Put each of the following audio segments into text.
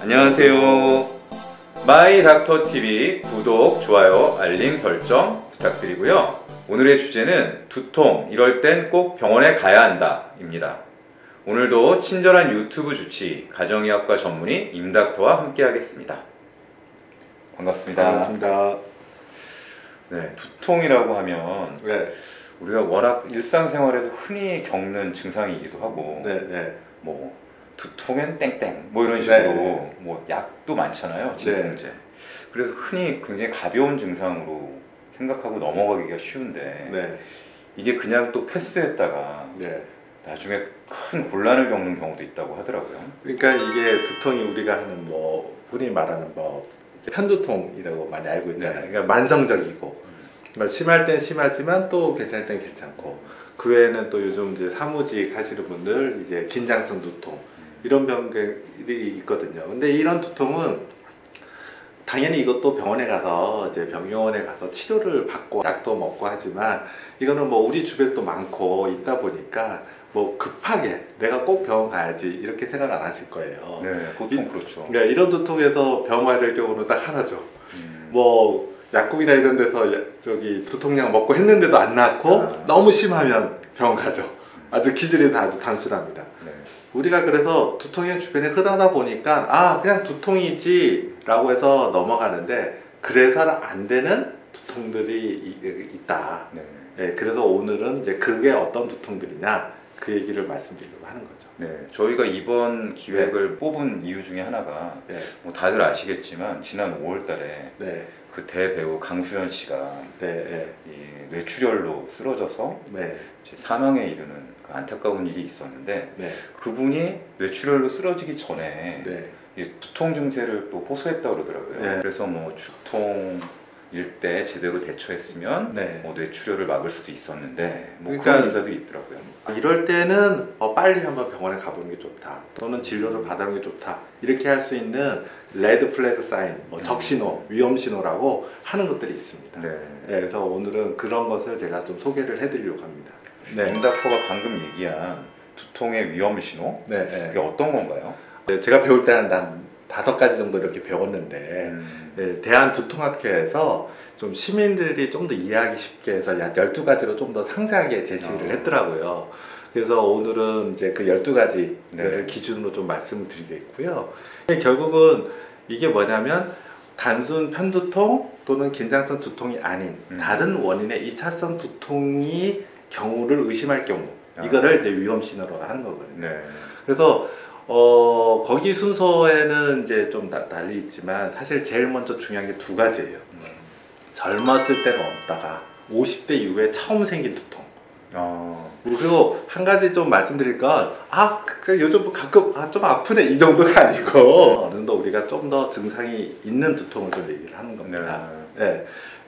안녕하세요. 마이닥터TV 구독, 좋아요, 알림 설정 부탁드리고요. 오늘의 주제는 두통, 이럴 땐 꼭 병원에 가야 한다 입니다. 오늘도 친절한 유튜브 주치, 가정의학과 전문의 임닥터와 함께 하겠습니다. 반갑습니다. 반갑습니다. 네, 두통이라고 하면 우리가 워낙 일상생활에서 흔히 겪는 증상이기도 하고 뭐 두통엔 땡땡 뭐 이런 식으로 뭐 약도 많잖아요, 진통제. 그래서 흔히 굉장히 가벼운 증상으로 생각하고 넘어가기가 쉬운데 이게 그냥 또 패스했다가 나중에 큰 곤란을 겪는 경우도 있다고 하더라고요. 그러니까 이게 두통이 우리가 하는 뭐 흔히 말하는 뭐 편두통이라고 많이 알고 있잖아요. 그러니까 만성적이고 심할 땐 심하지만 또 괜찮을 땐 괜찮고, 그 외에는 또 요즘 이제 사무직 하시는 분들 이제 긴장성 두통 이런 병들이 있거든요. 근데 이런 두통은 당연히 이것도 병원에 가서 이제 병원에 가서 치료를 받고 약도 먹고 하지만, 이거는 뭐 우리 주변도 많고 있다 보니까 뭐 급하게 내가 꼭 병원 가야지 이렇게 생각 안 하실 거예요. 네, 보통 그렇죠. 그러니까 이런 두통에서 병원 가야 될 경우는 딱 하나죠. 뭐 약국이나 이런 데서 저기 두통약 먹고 했는데도 안 낫고 너무 심하면 병원 가죠. 아주 기준이 다 아주 단순합니다. 우리가 그래서 두통이 주변에 흔하다 보니까 아 그냥 두통이지 라고 해서 넘어가는데, 그래서는 안 되는 두통들이 있다. 그래서 오늘은 이제 그게 어떤 두통들이냐 그 얘기를 말씀드리려고 하는 거죠. 네, 저희가 이번 기획을 뽑은 이유 중에 하나가 뭐 다들 아시겠지만 지난 5월달에 그 대배우 강수연 씨가 이 뇌출혈로 쓰러져서 사망에 이르는 그 안타까운 일이 있었는데 그분이 뇌출혈로 쓰러지기 전에 두통 증세를 또 호소했다고 그러더라고요. 그래서 뭐 두통일 때 제대로 대처했으면 뭐 뇌출혈을 막을 수도 있었는데 뭐 그러니까 그런 의사들이 있더라고요. 이럴 때는 빨리 한번 병원에 가보는 게 좋다, 또는 진료를 받아보는 게 좋다, 이렇게 할 수 있는 레드 플래그 사인, 뭐 적신호, 위험 신호라고 하는 것들이 있습니다. 그래서 오늘은 그런 것을 제가 좀 소개를 해드리려고 합니다. 임닥터가 방금 얘기한 두통의 위험 신호, 그게 어떤 건가요? 제가 배울 때 한 5가지 정도 이렇게 배웠는데 대한두통학회에서 좀 시민들이 좀 더 이해하기 쉽게 해서 약 12가지로 좀 더 상세하게 제시를 했더라고요. 그래서 오늘은 이제 그 12가지를 기준으로 좀 말씀을 드리겠고요. 결국은 이게 뭐냐면 단순 편두통 또는 긴장성 두통이 아닌 다른 원인의 2차성 두통이 경우를 의심할 경우, 이거를 이제 위험 신호로 하는 거거든요. 그래서 거기 순서에는 이제 좀 달리 있지만 사실 제일 먼저 중요한 게 2가지예요. 젊었을 때는 없다가 50대 이후에 처음 생긴 두통. 그리고 한 가지 좀 말씀드릴까, 요즘 가끔 좀 아프네 이 정도가 아니고 어느 정도 우리가 좀 더 증상이 있는 두통을 좀 얘기를 하는 겁니다.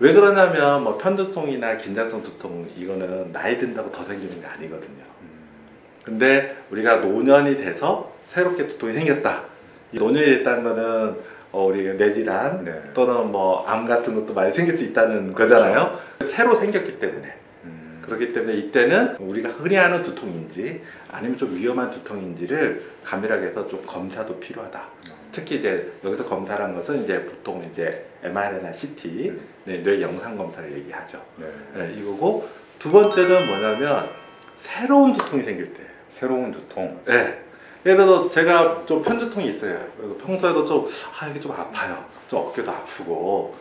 왜 그러냐면 뭐 편두통이나 긴장성 두통 이거는 나이 든다고 더 생기는 게 아니거든요. 근데 우리가 노년이 돼서 새롭게 두통이 생겼다. 이 노년이 됐다는 거는 우리 뇌질환 또는 뭐 암 같은 것도 많이 생길 수 있다는 거잖아요. 새로 생겼기 때문에. 그렇기 때문에 이때는 우리가 흔히 하는 두통인지 아니면 좀 위험한 두통인지를 감별하기 위해서 좀 검사도 필요하다. 특히 이제 여기서 검사라는 것은 이제 보통 이제 MRI나 CT, 뇌 영상 검사를 얘기하죠. 이거고, 2번째는 뭐냐면 새로운 두통이 생길 때. 새로운 두통. 예를 들어 제가 좀 편두통이 있어요. 그래서 평소에도 좀 이게 좀 아파요. 좀 어깨도 아프고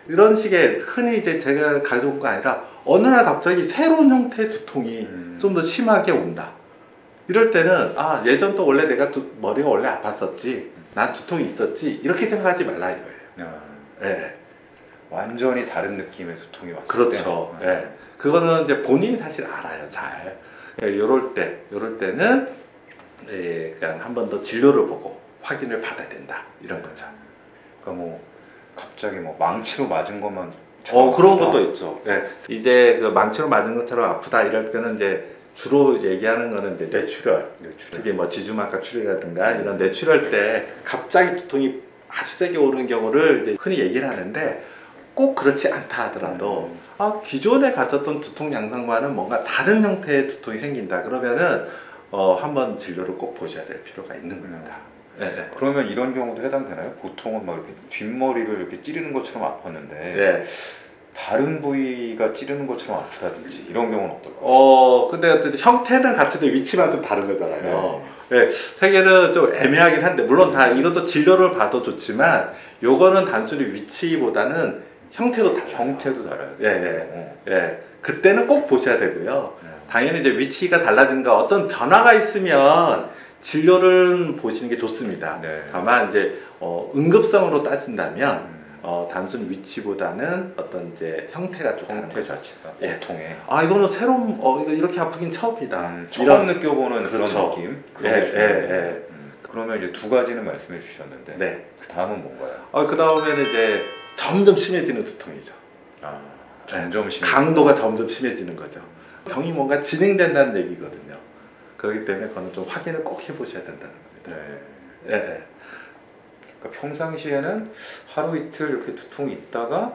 이런 식의 흔히 이제 제가 가져온 거 아니라 어느 날 갑자기 새로운 형태의 두통이 좀 더 심하게 온다. 이럴 때는 예전 또 원래 내가 머리가 원래 아팠었지, 난 두통이 있었지, 이렇게 생각하지 말라 이거예요. 완전히 다른 느낌의 두통이 왔을 때. 그렇죠. 그거는 이제 본인이 사실 알아요, 잘. 요럴 때는 그냥 한 번 더 진료를 보고 확인을 받아야 된다, 이런 거죠. 그러니까 뭐 갑자기 뭐 망치로 맞은 것만 그런 것도 있죠. 이제 그 망치로 맞은 것처럼 아프다 이럴 때는 이제 주로 얘기하는 거는 이제 뇌출혈. 특히 뭐 지주막하 출혈이라든가 이런 뇌출혈 때 갑자기 두통이 아주 세게 오르는 경우를 이제 흔히 얘기를 하는데, 꼭 그렇지 않다 하더라도 기존에 가졌던 두통 양상과는 뭔가 다른 형태의 두통이 생긴다 그러면은 한번 진료를 꼭 보셔야 될 필요가 있는 겁니다. 네. 그러면 이런 경우도 해당되나요? 보통은 막 이렇게 뒷머리를 이렇게 찌르는 것처럼 아팠는데 네. 다른 부위가 찌르는 것처럼 아프다든지 이런 경우는 어떨까요? 근데 어쨌든 형태는 같은데 위치만 좀 다른 거잖아요. 네. 세 개는 좀 애매하긴 한데 물론 다 이것도 진료를 봐도 좋지만 요거는 단순히 위치보다는 형태도 달라요. 형태도 달라요. 예. 그때는 꼭 보셔야 되고요. 당연히 이제 위치가 달라진가 어떤 변화가 있으면 진료를 보시는 게 좋습니다. 네. 다만 이제 응급성으로 따진다면 단순 위치보다는 어떤 이제 형태가 좀 형태 자체가 보통에 이거는 새로운 이거 이렇게 아프긴 처음이다. 처음 느껴보는 그렇죠. 그런 느낌. 그런 게 중요해요. 그러면 이제 두 가지는 말씀해 주셨는데 네. 그 다음은 뭔가요? 그 다음에는 이제 점점 심해지는 두통이죠. 점점 심해. 강도가 점점 심해지는 거죠. 병이 뭔가 진행된다는 얘기거든요. 그렇기 때문에 그거는 좀 확인을 꼭 해보셔야 된다는 겁니다. 네. 그러니까 평상시에는 하루 이틀 이렇게 두통이 있다가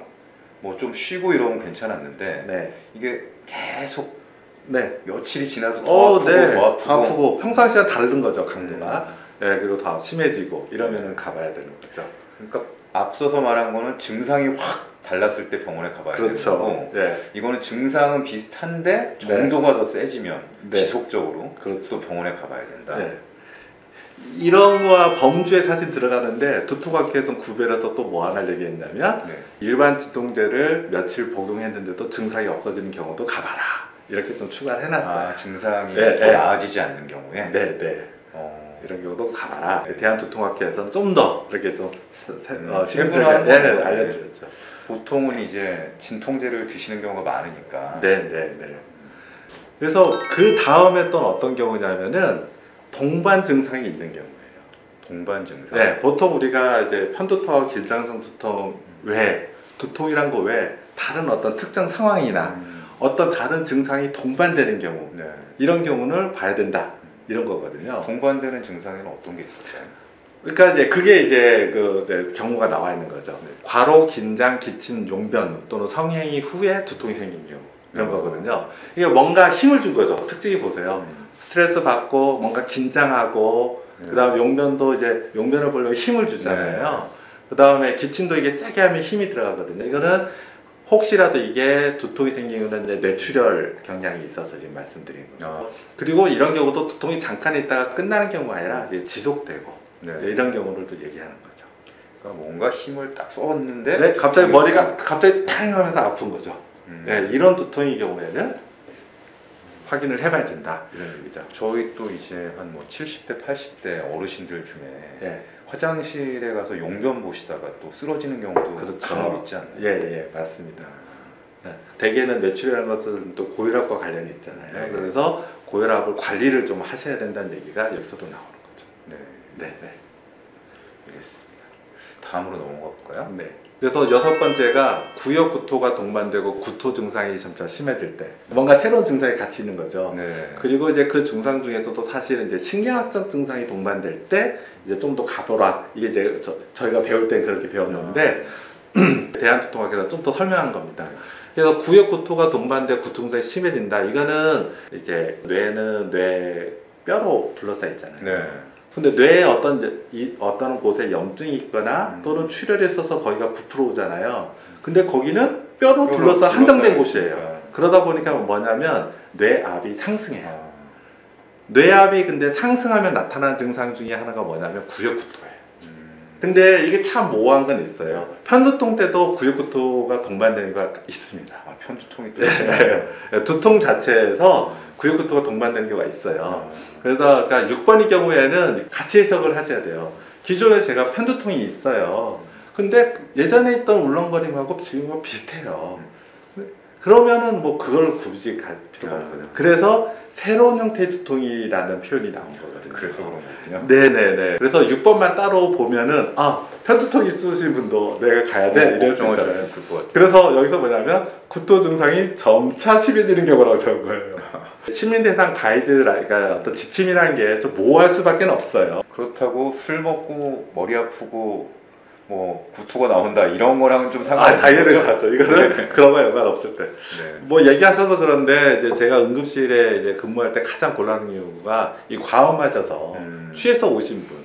뭐 좀 쉬고 이러면 괜찮았는데 이게 계속 며칠이 지나도 더 아프고 평상시와 다른 거죠, 강도가. 그리고 더 심해지고 이러면은 가봐야 되는 거죠. 그러니까 앞서서 말한 거는 증상이 확 달랐을 때 병원에 가봐야 되는 거고 이거는 증상은 비슷한데 정도가 더 세지면 지속적으로 또 병원에 가봐야 된다. 이런 거와 범주에 사실 들어가는데 두통학회에서 구별해서 또 뭐 하나 얘기했냐면 일반 진통제를 며칠 복용했는데도 증상이 없어지는 경우도 가봐라 이렇게 좀 추가를 해놨어요. 증상이 더 나아지지 않는 경우에 이런 경우도 가봐라. 대한두통학회에서는 좀 더 이렇게 좀 세분화하게 알려드렸죠. 보통은 이제 진통제를 드시는 경우가 많으니까. 그래서 그 다음에 또 어떤 경우냐면은 동반 증상이 있는 경우예요. 동반 증상. 보통 우리가 이제 편두통, 길장성 두통 외에 두통이란 거 외에 다른 어떤 특정 상황이나 어떤 다른 증상이 동반되는 경우 이런 경우는 봐야 된다 이런 거거든요. 동반되는 증상에는 어떤 게 있을까요? 그러니까 이제 그게 이제 그 경우가 나와 있는 거죠. 과로, 긴장, 기침, 용변 또는 성행위 후에 두통이 생긴 경우 이런 거거든요. 이게 뭔가 힘을 준 거죠. 특징이 보세요. 스트레스 받고 뭔가 긴장하고 그 다음 용변도 이제 용변을 보려고 힘을 주잖아요. 그 다음에 기침도 이게 세게 하면 힘이 들어가거든요. 이거는 혹시라도 이게 두통이 생기면 이제 뇌출혈 경향이 있어서 지금 말씀드린 거예요. 그리고 이런 경우도 두통이 잠깐 있다가 끝나는 경우가 아니라 이게 지속되고 이런 경우를 또 얘기하는 거죠. 그러니까 뭔가 힘을 딱 썼는데 갑자기 머리가 갑자기 탕 하면서 아픈 거죠. 이런 두통의 경우에는 확인을 해봐야 된다 이런 얘기죠. 저희 또 이제 한 뭐 70대 80대 어르신들 중에 화장실에 가서 용변 보시다가 또 쓰러지는 경우도 간혹 있지 않나요? 맞습니다. 대개는 뇌출혈이라는 것은 또 고혈압과 관련이 있잖아요. 그래서 고혈압을 관리를 좀 하셔야 된다는 얘기가 여기서도 나오는 거죠. 알겠습니다. 다음으로 넘어가 볼까요? 그래서 6번째가 구역 구토가 동반되고 구토 증상이 점차 심해질 때 뭔가 새로운 증상이 같이 있는 거죠. 그리고 이제 그 증상 중에서도 사실은 이제 신경학적 증상이 동반될 때 이제 좀 더 가보라. 이게 이제 저희가 배울 땐 그렇게 배웠는데 대한두통학회에서 좀 더 설명한 겁니다. 그래서 구역 구토가 동반돼 구토 증상이 심해진다. 이거는 이제 뇌는 뇌 뼈로 둘러싸여 있잖아요. 근데 뇌에 어떤 곳에 염증이 있거나 또는 출혈이 있어서 거기가 부풀어 오잖아요. 근데 거기는 뼈로 둘러싸여 한정된 곳이에요. 그러다 보니까 뭐냐면 뇌압이 상승해요. 뇌압이 근데 상승하면 나타나는 증상 중에 하나가 뭐냐면 구역구토예요. 근데 이게 참 모호한 건 있어요. 편두통 때도 구역구토가 동반되는 거 있습니다. 편두통이 또 두통 자체에서 구역구토가 동반되는 경우가 있어요. 그래서 그러니까 6번의 경우에는 같이 해석을 하셔야 돼요. 기존에 제가 편두통이 있어요. 근데 예전에 있던 울렁거림하고 지금은 비슷해요. 그러면은 뭐 그걸 굳이 갈 필요가 없거든요. 그래서 새로운 형태의 두통이라는 표현이 나온 거거든요. 그래서 그런 거군요. 그래서 6번만 따로 보면은 편두통 있으신 분도 내가 가야 돼 이럴 수 있잖아요. 그래서 여기서 뭐냐면 구토 증상이 점차 심해지는 경우라고 적은 거예요. 시민 대상 가이드라니까 어떤 지침이라는 게 좀 모호할 수밖에 없어요. 그렇다고 술 먹고 머리 아프고 뭐 구토가 나온다 이런 거랑은 좀 상관없는 당연히 다죠. 이거는 그런 거 연관 없을 때. 뭐 얘기하셔서 그런데 이제 제가 응급실에 이제 근무할 때 가장 곤란한 이유가 이 과음 마셔서 취해서 오신 분.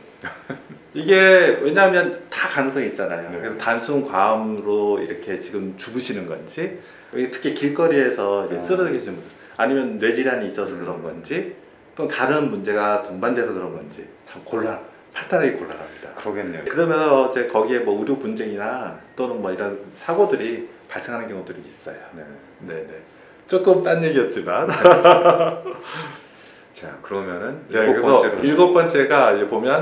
이게 왜냐하면 다 가능성이 있잖아요. 네. 그래서 단순 과음으로 이렇게 지금 죽으시는 건지, 특히 길거리에서 이제 쓰러져 계시는 분들, 아니면 뇌질환이 있어서 그런 건지, 또 다른 문제가 동반돼서 그런 건지 참 판단하기 곤란합니다. 그러겠네요. 그러면서 이제 거기에 뭐 의료 분쟁이나 또는 뭐 이런 사고들이 발생하는 경우들이 있어요. 네. 네네. 조금 딴 얘기였지만. 자, 그러면은 네, 그래서 일곱 번째가 이제 보면